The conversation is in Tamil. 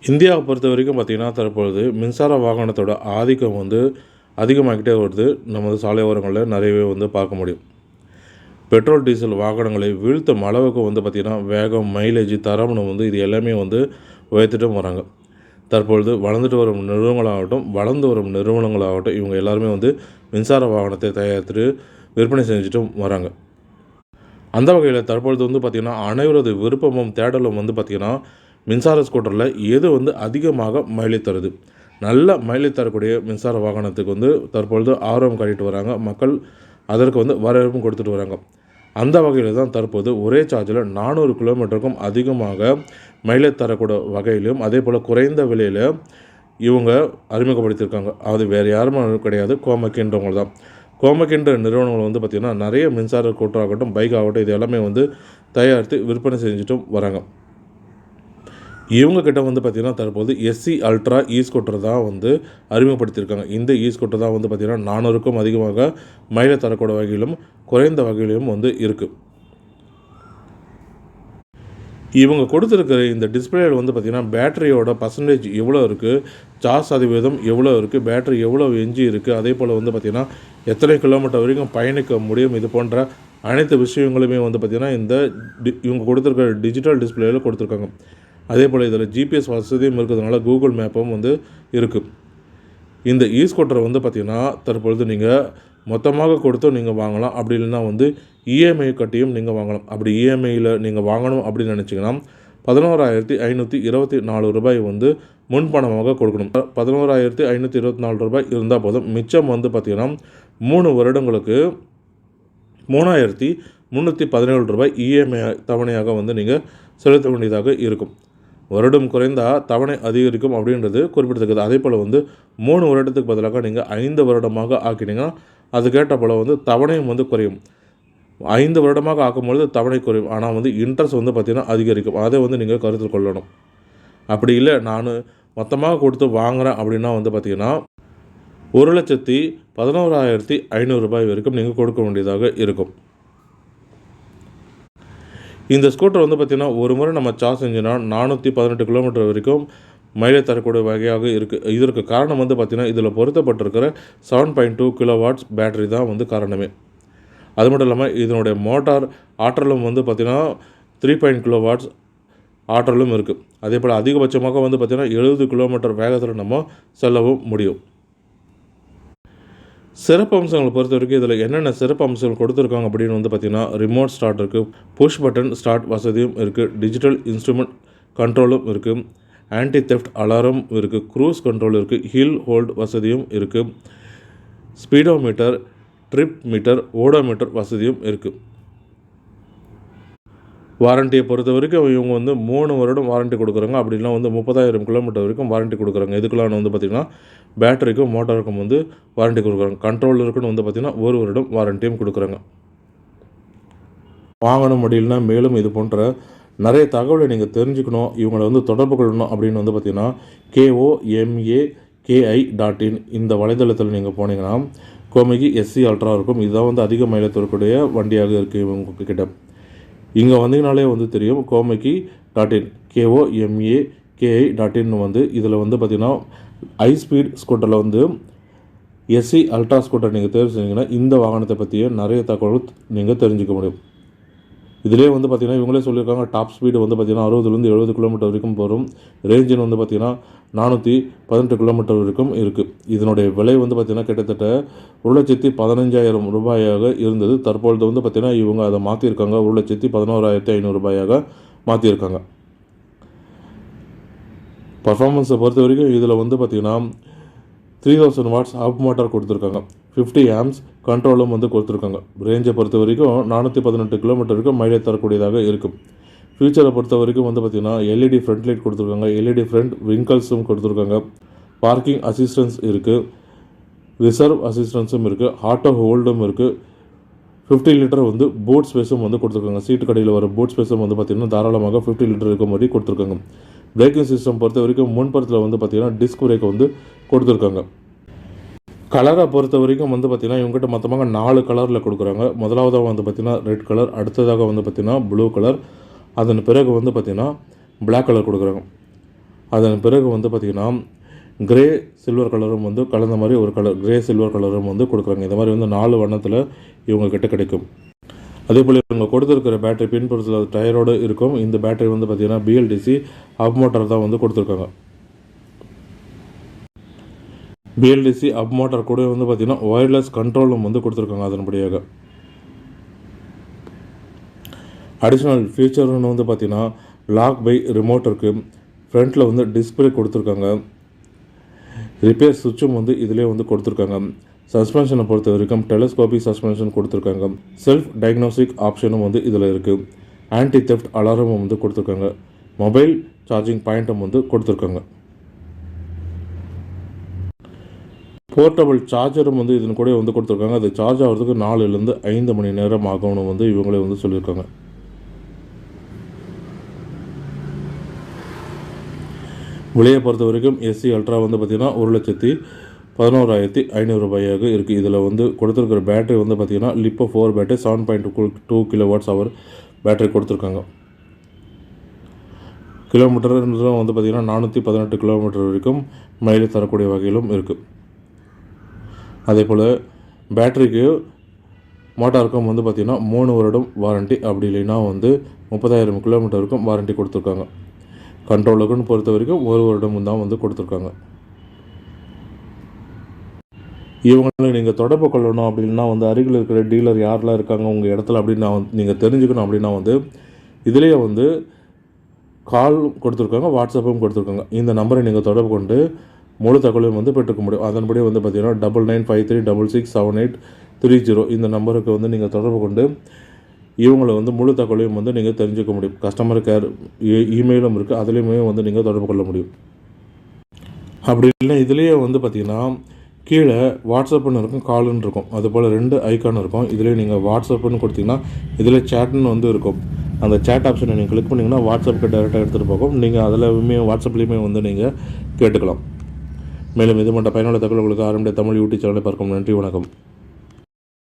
இந்தியாவை பொறுத்த வரைக்கும் பார்த்திங்கன்னா தற்பொழுது மின்சார வாகனத்தோட ஆதிக்கம் அதிகமாகிட்டே வருது. நமது சாலை ஓரங்களில் நிறையவே பார்க்க முடியும். பெட்ரோல் டீசல் வாகனங்களை வீழ்த்தும் அளவுக்கு பார்த்திங்கன்னா வேகம், மைலேஜ், தரம்னு இது எல்லாமே உயர்த்திட்டும் வராங்க. தற்பொழுது வளர்ந்துட்டு வரும் நிறுவனங்களாகட்டும், வளர்ந்து வரும் நிறுவனங்களாகட்டும், இவங்க எல்லாருமே மின்சார வாகனத்தை தயாரித்து விற்பனை செஞ்சுட்டும் வராங்க. அந்த வகையில் தற்பொழுது பார்த்திங்கன்னா அனைவரது விருப்பமும் தேடலும் பார்த்திங்கன்னா மின்சார ஸ்கூட்டரில் எது அதிகமாக மைலேஜ் தருது, நல்ல மைலேஜ் தரக்கூடிய மின்சார வாகனத்துக்கு தற்பொழுது ஆர்வம் காட்டிட்டு வராங்க. மக்கள் அதற்கு வரவேற்பும் கொடுத்துட்டு வராங்க. அந்த வகையில் தான் தற்போது ஒரே சார்ஜில் 400 கிலோமீட்டருக்கும் அதிகமாக மைலேஜ் தரக்கூடிய வகையிலும் அதே போல் குறைந்த விலையில் இவங்க அறிமுகப்படுத்தியிருக்காங்க. அது வேறு யாருமே கிடையாது, கோமக்கின்றவங்க தான். கோமக்கின்ற நிறுவனங்கள் பார்த்திங்கன்னா நிறைய மின்சார ஸ்கூட்டர் ஆகட்டும், பைக் ஆகட்டும், இது எல்லாமே தயாரித்து விற்பனை செஞ்சுட்டும் வராங்க. இவங்கக்கிட்ட பார்த்திங்கன்னா தற்போது எஸ்சி அல்ட்ரா ஸ்கூட்டர் தான் அறிமுகப்படுத்தியிருக்காங்க. இந்த ஸ்கூட்டர் தான் பார்த்திங்கன்னா 400க்கும் அதிகமாக மைலேஜ் தரக்கூடிய வகையிலும் குறைந்த வகையிலும் இருக்குது. இவங்க கொடுத்துருக்கிற இந்த டிஸ்பிளேயில் பார்த்திங்கன்னா பேட்டரியோட பர்சன்டேஜ் எவ்வளோ இருக்குது, சார்ஜ் சதவீதம் எவ்வளோ இருக்குது, பேட்டரி எவ்வளோ எஞ்சி இருக்குது, அதே போல் பார்த்திங்கன்னா எத்தனை கிலோமீட்டர் வரைக்கும் பயணிக்க முடியும், இது போன்ற அனைத்து விஷயங்களுமே பார்த்திங்கன்னா இவங்க கொடுத்துருக்கிற டிஜிட்டல் டிஸ்பிளேயில் கொடுத்துருக்காங்க. அதே போல் இதில் ஜிபிஎஸ் வசதியும் இருக்கிறதுனால கூகுள் மேப்பும் இருக்குது. இந்த ஸ்கூட்டரை பார்த்திங்கன்னா தற்பொழுது நீங்கள் மொத்தமாக கொடுத்தும் நீங்கள் வாங்கலாம். அப்படி இல்லைன்னா இஎம்ஐ கட்டியும் நீங்கள் வாங்கலாம். அப்படி இஎம்ஐயில் நீங்கள் வாங்கணும் அப்படின்னு நினச்சிங்கன்னா 11,524 ரூபாய் முன்பணமாக கொடுக்கணும். 11,524 ரூபாய் இருந்தால் போதும். மிச்சம் பார்த்திங்கன்னா 3 வருடங்களுக்கு 3,317 ரூபாய் இஎம்ஐ தவணையாக நீங்கள் செலுத்த வேண்டியதாக இருக்கும். வருடம் குறைந்தால் தவணை அதிகரிக்கும் அப்படின்றது குறிப்பிடத்தக்கது. அதே போல் 3 வருடத்துக்கு பதிலாக நீங்கள் 5 வருடமாக ஆக்கினீங்கன்னா அதுக்கேற்ற போல் தவணையும் குறையும். 5 வருடமாக ஆக்கும்பொழுது தவணை குறையும். ஆனால் இன்ட்ரெஸ்ட் பார்த்திங்கன்னா அதிகரிக்கும். அதை நீங்கள் கருத்தில் கொள்ளணும். அப்படி இல்லை, நான் மொத்தமாக கொடுத்து வாங்குகிறேன் அப்படின்னா பார்த்திங்கன்னா 1,11,500 ரூபாய் வரைக்கும் நீங்கள் கொடுக்க வேண்டியதாக இருக்கும். இந்த ஸ்கூட்டர் பார்த்திங்கன்னா ஒரு முறை நம்ம சார்ஜ் செஞ்சோன்னா 418 கிலோமீட்டர் வரைக்கும் மைலேஜ் தரக்கூடிய வகையாக இருக்குது. இதற்கு காரணம் பார்த்திங்கன்னா இதில் பொருத்தப்பட்டிருக்கிற 7.2 கிலோவாட்ஸ் பேட்டரி தான் காரணமே. அது மட்டும் இல்லாமல் இதனுடைய மோட்டார் ஆற்றலும் பார்த்திங்கன்னா 3 கிலோவாட்ஸ் ஆற்றலும் இருக்குது. அதே போல் அதிகபட்சமாக பார்த்திங்கன்னா 70 கிலோமீட்டர் வேகத்தில் நம்ம செல்லவும் முடியும். சிறப்பு அம்சங்களை பொறுத்த வரைக்கும் இதில் என்னென்ன சிறப்பு அம்சங்கள் கொடுத்துருக்காங்க அப்படின்னு பார்த்திங்கன்னா ரிமோட் ஸ்டார்ட் இருக்குது, புஷ் பட்டன் ஸ்டார்ட் வசதியும் இருக்குது, டிஜிட்டல் இன்ஸ்ட்ருமெண்ட் கண்ட்ரோலும் இருக்குது, ஆன்டி தெஃப்ட் அலாரம் இருக்குது, க்ரூஸ் கண்ட்ரோல் இருக்குது, ஹில் ஹோல்ட் வசதியும் இருக்குது, ஸ்பீடோமீட்டர், ட்ரிப் மீட்டர், ஓடோமீட்டர் வசதியும் இருக்குது. வாரண்டியை பொறுத்த வரைக்கும் இவங்க 3 வருடம் வாரண்ட்டி கொடுக்குறாங்க. அப்படின்னா 30,000 கிலோமீட்டர் வரைக்கும் வாரண்ட்டி கொடுக்குறாங்க. இதுக்கெல்லாம் பார்த்திங்கன்னா பேட்டரிக்கும் மோட்டாருக்கும் வாரண்ட்டி கொடுக்குறாங்க. கண்ட்ரோலருக்குன்னு பார்த்திங்கன்னா 1 வருடம் வாரண்ட்டியும் கொடுக்குறாங்க. வாங்கணும் முடியலனா மேலும் இது போன்ற நிறைய தகவலை நீங்கள் தெரிஞ்சுக்கணும், இவங்களை தொடர்பு கொள்ளணும் அப்படின்னு பார்த்திங்கன்னா KOMAKI.in இந்த வலைதளத்தில் நீங்கள் போனீங்கன்னா கோமகி எஸ்சி அல்ட்ரா இருக்கும். இதுதான் அதிக மைலேஜ் தரக்கூடிய வண்டியாக இருக்குது இவங்க கிட்ட. இங்கே வந்தீங்கனாலே தெரியும் கோமகி.in KOMAKI.in இதில் பார்த்திங்கன்னா ஹை ஸ்பீட் ஸ்கூட்டரில் எஸ்சி அல்ட்ரா ஸ்கூட்டர் நீங்கள் தேர்வு செஞ்சீங்கன்னா இந்த வாகனத்தை பற்றிய நிறைய தகவல் நீங்கள் தெரிஞ்சுக்க முடியும். இதிலே பார்த்திங்கன்னா இவங்களே சொல்லியிருக்காங்க டாப் ஸ்பீடு பார்த்திங்கன்னா 60லேருந்து 70 கிலோமீட்டர் வரைக்கும் போகும். ரேஞ்சின் பார்த்திங்கன்னா 418 கிலோமீட்டர் வரைக்கும் இருக்குது. இதனுடைய விலை பார்த்திங்கன்னா கிட்டத்தட்ட 1,15,000 ரூபாயாக இருந்தது. தற்பொழுது பார்த்திங்கன்னா இவங்க அதை மாற்றிருக்காங்க, 1,11,500 ரூபாயாக மாற்றிருக்காங்க. பர்ஃபார்மன்ஸை பொறுத்த வரைக்கும் இதில் பார்த்திங்கன்னா 3000 வாட்ஸ் அப் மோட்டார் கொடுத்துருக்காங்க, 50 ஆம்ஸ் கண்ட்ரோலும் கொடுத்துருக்காங்க. ரேஞ்சை பொறுத்த வரைக்கும் 418 கிலோமீட்டர் வரைக்கும் மைலேஜ் தரக்கூடியதாக இருக்கும். ஃபியூச்சரை பொறுத்த வரைக்கும் பார்த்திங்கன்னா எல்இடி ஃப்ரண்ட் லைட் கொடுத்துருக்காங்க, எல்இடி ஃப்ரண்ட் விங்கல்ஸும் கொடுத்துருக்காங்க, பார்க்கிங் அசிஸ்டன்ஸ் இருக்குது, ரிசர்வ் அசிஸ்டன்ஸும் இருக்குது, ஆட்டோ ஹோல்டும் இருக்குது, 50 லிட்டர் பூட் ஸ்பேஸும் கொடுத்துருக்காங்க. சீட்டு கடையில் வர பூட் ஸ்பேஸும் பார்த்திங்கன்னா தாராளமாக 50 லிட்டர் இருக்க மாதிரி கொடுத்துருக்காங்க. பிரேக்கிங் சிஸ்டம் பொறுத்த வரைக்கும் முன்புறத்தில் பார்த்திங்கன்னா டிஸ்க் பிரேக் கொடுத்துருக்காங்க. கலரை பொறுத்த வரைக்கும் பார்த்திங்கன்னா இவங்ககிட்ட மொத்தமாக 4 கலரில் கொடுக்குறாங்க. முதலாவதாக பார்த்திங்கன்னா ரெட் கலர், அடுத்ததாக பார்த்திங்கன்னா ப்ளூ கலர், அதன் பிறகு பார்த்திங்கன்னா பிளாக் கலர் கொடுக்குறாங்க. அதன் பிறகு வந்து பார்த்திங்கன்னா கிரே சில்வர் கலரும் வந்து கலந்த மாதிரி ஒரு கலர் கிரே சில்வர் கலரும் வந்து கொடுக்குறாங்க. இந்த மாதிரி வந்து 4 வண்ணத்தில் இவங்கக்கிட்ட கிடைக்கும். அதே போல் இவங்க கொடுத்துருக்கிற பேட்டரி பின்புறத்தில் டயரோடு இருக்கும். இந்த பேட்டரி வந்து பார்த்திங்கன்னா BLDC அப் மோட்டார் தான் வந்து கொடுத்துருக்காங்க. BLDC அப் மோட்டார் கூட வந்து பார்த்திங்கன்னா ஒயர்லெஸ் கண்ட்ரோலும் வந்து கொடுத்துருக்காங்க. அதன்படியாக அடிஷ்னல் ஃபீச்சர்னு வந்து பார்த்திங்கன்னா லாக் பை ரிமோட் இருக்குது. ஃப்ரண்ட்டில் வந்து டிஸ்பிளே கொடுத்துருக்காங்க. ரிப்பேர் சுவிட்சும் வந்து இதிலே வந்து கொடுத்துருக்காங்க. சஸ்பென்ஷனை பொறுத்த வரைக்கும் டெலஸ்கோபிக் சஸ்பென்ஷன் கொடுத்துருக்காங்க. செல்ஃப் டயக்னோஸ்டிக் ஆப்ஷனும் வந்து இதில் இருக்குது. ஆன்டி தெஃப்ட் அலாரமும் வந்து கொடுத்துருக்காங்க. மொபைல் சார்ஜிங் பாயிண்ட்டும் வந்து கொடுத்துருக்காங்க. போர்ட்டபிள் சார்ஜரும் வந்து இதன் கூட வந்து கொடுத்துருக்காங்க. அது சார்ஜ் ஆகிறதுக்கு 4லேருந்து 5 மணி நேரம் ஆகும்னு வந்து இவங்களே வந்து சொல்லியிருக்காங்க. விலையை பொறுத்த வரைக்கும் SC அல்ட்ரா வந்து பார்த்திங்கன்னா 1,11,500 ரூபாயாக இருக்குது. இதில் வந்து கொடுத்துருக்கிற பேட்டரி வந்து பார்த்திங்கன்னா லிப்போ 4 பேட்டரி 7.2 kWh பேட்டரி கொடுத்துருக்காங்க. கிலோமீட்டர் வந்து பார்த்திங்கன்னா 418 கிலோமீட்டர் வரைக்கும் மைலேஜ் தரக்கூடிய வகையிலும் இருக்குது. அதே போல் பேட்டரிக்கு மோட்டாருக்கும் வந்து பார்த்திங்கன்னா 3 வருடம் வாரண்ட்டி, அப்படி இல்லைன்னா வந்து 30,000 கிலோமீட்டருக்கும் வாரண்ட்டி கொடுத்துருக்காங்க. கண்ட்ரோலுக்குன்னு பொறுத்த வரைக்கும் 1 வருடம் தான் வந்து கொடுத்துருக்காங்க. இவங்களை நீங்கள் தொடர்பு கொள்ளணும் அப்படின்னா வந்து அருகில் இருக்கிற டீலர் யாரெல்லாம் இருக்காங்க உங்கள் இடத்துல அப்படின்னு நீங்கள் தெரிஞ்சுக்கணும் அப்படின்னா வந்து இதிலேயே வந்து கால் கொடுத்துருக்காங்க, வாட்ஸ்அப்பும் கொடுத்துருக்காங்க. இந்த நம்பரை நீங்கள் தொடர்பு கொண்டு முழு தகவலையும் வந்து பெற்றுக்க முடியும். அதன்படி வந்து பார்த்திங்கன்னா 9953666830 இந்த நம்பருக்கு வந்து நீங்கள் தொடர்பு கொண்டு இவங்களை வந்து முழு தகவலையும் வந்து நீங்கள் தெரிஞ்சுக்க முடியும். கஸ்டமர் கேர் இமெயிலும் இருக்குது, அதுலேயுமே வந்து நீங்கள் தொடர்பு கொள்ள முடியும். அப்படி இல்லை இதிலேயே வந்து பார்த்திங்கன்னா கீழே வாட்ஸ்அப்புன்னு இருக்கும், காலுன்னு இருக்கும். அதுபோல் 2 ஐக்கான் இருக்கும். இதிலே நீங்கள் வாட்ஸ்அப்புன்னு கொடுத்தீங்கன்னா இதில் சேட்னு வந்து இருக்கும். அந்த சேட் ஆப்ஷனை நீங்கள் கிளிக் பண்ணிங்கன்னா வாட்ஸ்அப்புக்கு டேரெக்டாக எடுத்துகிட்டு போகும். நீங்கள் அதில் வாட்ஸ்அப்லேயுமே வந்து நீங்கள் கேட்டுக்கலாம். மேலும் இது மட்டும் பயனுள்ள தகவல்களுக்கு RMD தமிழ் யூடியூப் சேனலை பார்க்கும். நன்றி, வணக்கம்.